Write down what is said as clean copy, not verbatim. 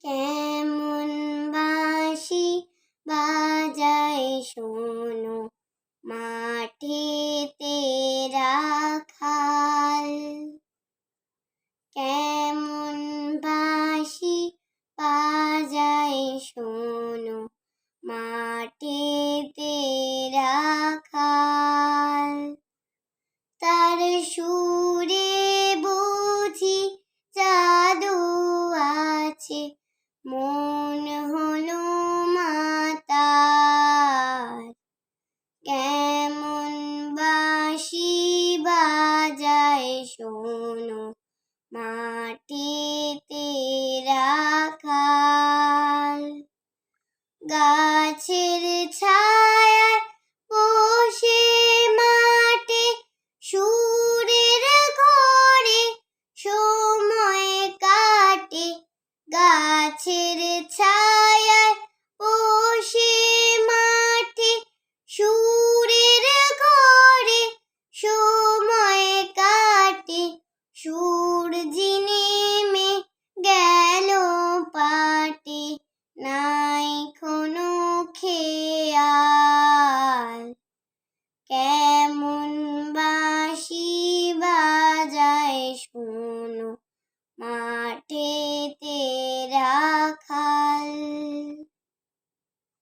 কেমন বাঁশি বাজায় শোনো, মাঠেতে রাখাল। কেমন বাঁশি বাজায় শোনো, মাঠেতে রাখাল। তার সুরে বুঝি জাদু আছে, মন হলো মাতার। কেমন বাঁশি বাজায় শোনো, মাটিতে রাখাল। গাছের ছায়ায় বসে মাঠে সুরের ঘরে সময় কাটে। গাছের ছায়া